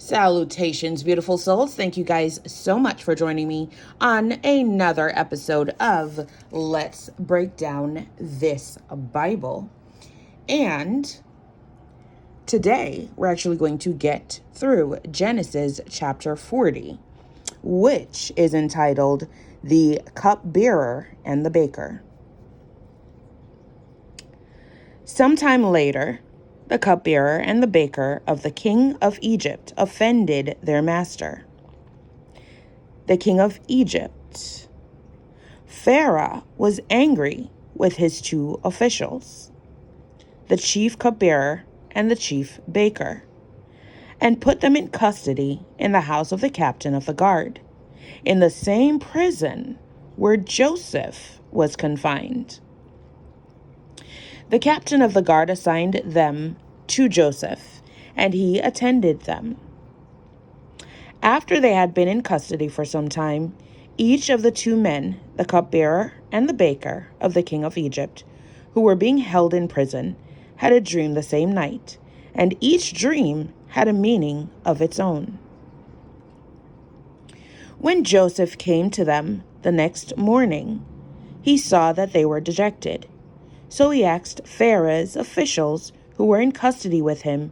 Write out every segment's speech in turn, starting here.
Salutations, beautiful souls. Thank you guys so much for joining me on another episode of Let's Break Down This Bible. And today we're actually going to get through Genesis chapter 40, which is entitled The CupBearer and the Baker. Sometime later, the cupbearer and the baker of the king of Egypt offended their master. The king of Egypt, Pharaoh, was angry with his two officials, the chief cupbearer and the chief baker, and put them in custody in the house of the captain of the guard, in the same prison where Joseph was confined. The captain of the guard assigned them to Joseph, and he attended them. After they had been in custody for some time, each of the two men, the cupbearer and the baker of the king of Egypt, who were being held in prison, had a dream the same night, and each dream had a meaning of its own. When Joseph came to them the next morning, he saw that they were dejected. So he asked Pharaoh's officials who were in custody with him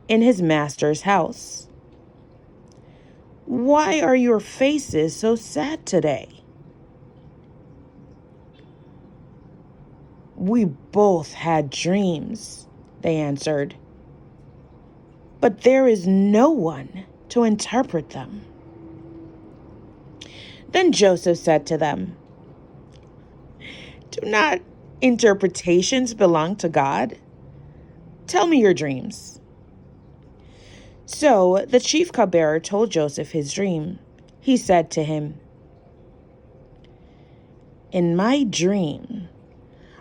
in his master's house, "Why are your faces so sad today?" "We both had dreams," they answered, "but there is no one to interpret them." Then Joseph said to them, "Do not interpretations belong to God? Tell me your dreams." So the chief cupbearer told Joseph his dream. He said to him, "In my dream,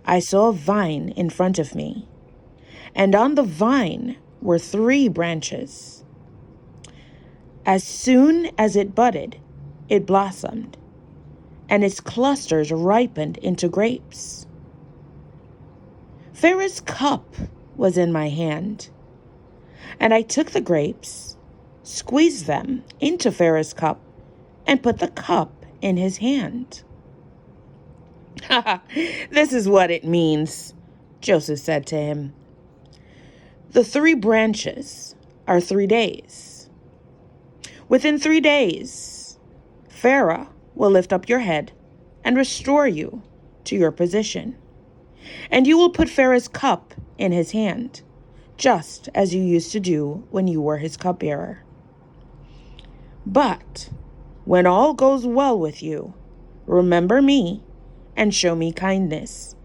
I saw a vine in front of me, and on the vine were 3 branches. As soon as it budded, it blossomed, and its clusters ripened into grapes. Pharaoh's cup was in my hand, and I took the grapes, squeezed them into Pharaoh's cup, and put the cup in his hand." "This is what it means," Joseph said to him. "The 3 branches are 3 days. Within 3 days, Pharaoh will lift up your head and restore you to your position. And you will put Pharaoh's cup in his hand, just as you used to do when you were his cupbearer. But when all goes well with you, remember me and show me kindness.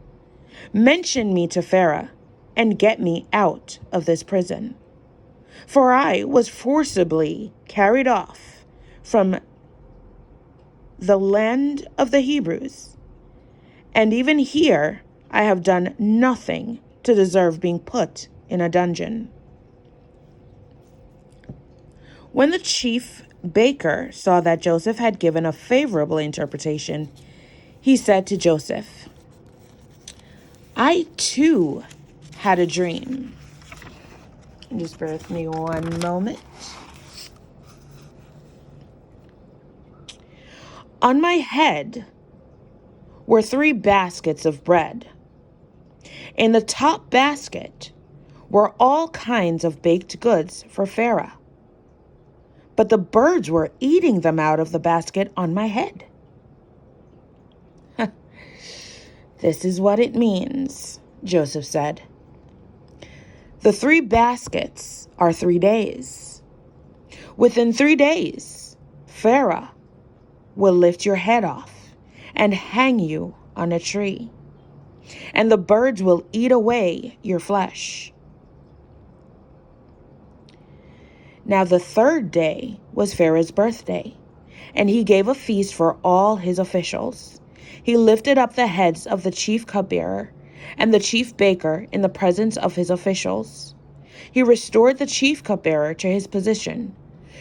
Mention me to Pharaoh and get me out of this prison. For I was forcibly carried off from the land of the Hebrews, and even here I have done nothing to deserve being put in a dungeon." When the chief baker saw that Joseph had given a favorable interpretation, he said to Joseph, "I too had a dream." Just bear with me one moment. "On my head were 3 baskets of bread. In the top basket were all kinds of baked goods for Pharaoh, but the birds were eating them out of the basket on my head." "This is what it means," Joseph said. "The 3 baskets are 3 days. Within 3 days, Pharaoh will lift your head off and hang you on a tree, and the birds will eat away your flesh." Now the 3rd day was Pharaoh's birthday, and he gave a feast for all his officials. He lifted up the heads of the chief cupbearer and the chief baker in the presence of his officials. He restored the chief cupbearer to his position,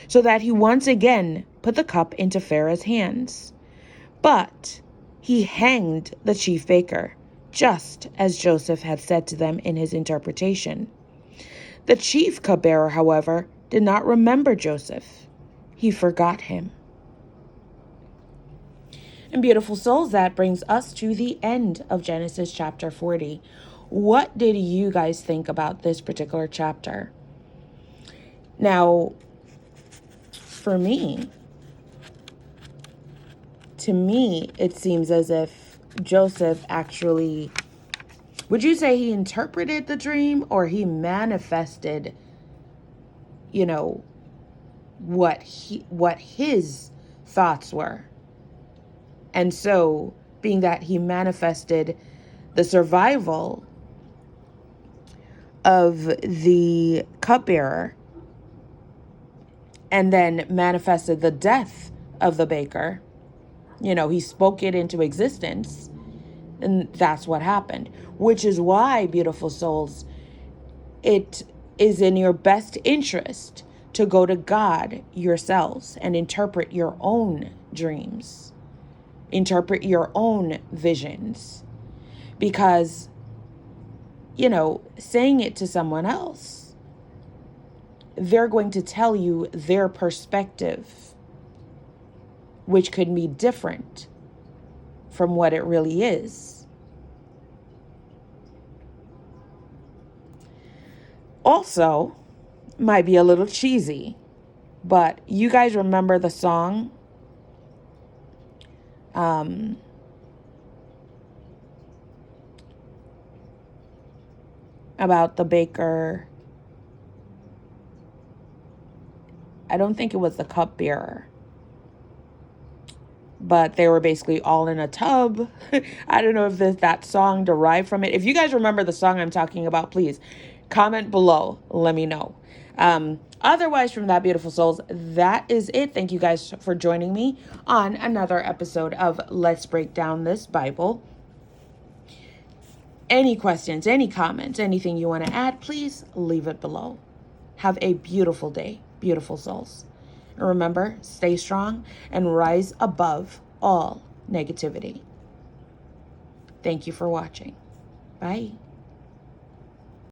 so that he once again put the cup into Pharaoh's hands. But he hanged the chief baker, just as Joseph had said to them in his interpretation. The chief cupbearer, however, did not remember Joseph. He forgot him. And beautiful souls, that brings us to the end of Genesis chapter 40. What did you guys think about this particular chapter? Now, for me, to me, it seems as if Joseph actually, would you say he interpreted the dream or he manifested, what his thoughts were? And so, being that he manifested the survival of the cupbearer and then manifested the death of the baker, he spoke it into existence, and that's what happened. Which is why, beautiful souls, it is in your best interest to go to God yourselves and interpret your own dreams, interpret your own visions, because, saying it to someone else, they're going to tell you their perspective, which could be different from what it really is. Also, might be a little cheesy, but you guys remember the song about the baker? I don't think it was the cupbearer, but they were basically all in a tub. I don't know if that song derived from it. If you guys remember the song I'm talking about, please comment below. Let me know. Otherwise, from that, beautiful souls, that is it. Thank you guys for joining me on another episode of Let's Break Down This Bible. Any questions, any comments, anything you want to add, please leave it below. Have a beautiful day, beautiful souls. And remember, stay strong and rise above all negativity. Thank you for watching. Bye.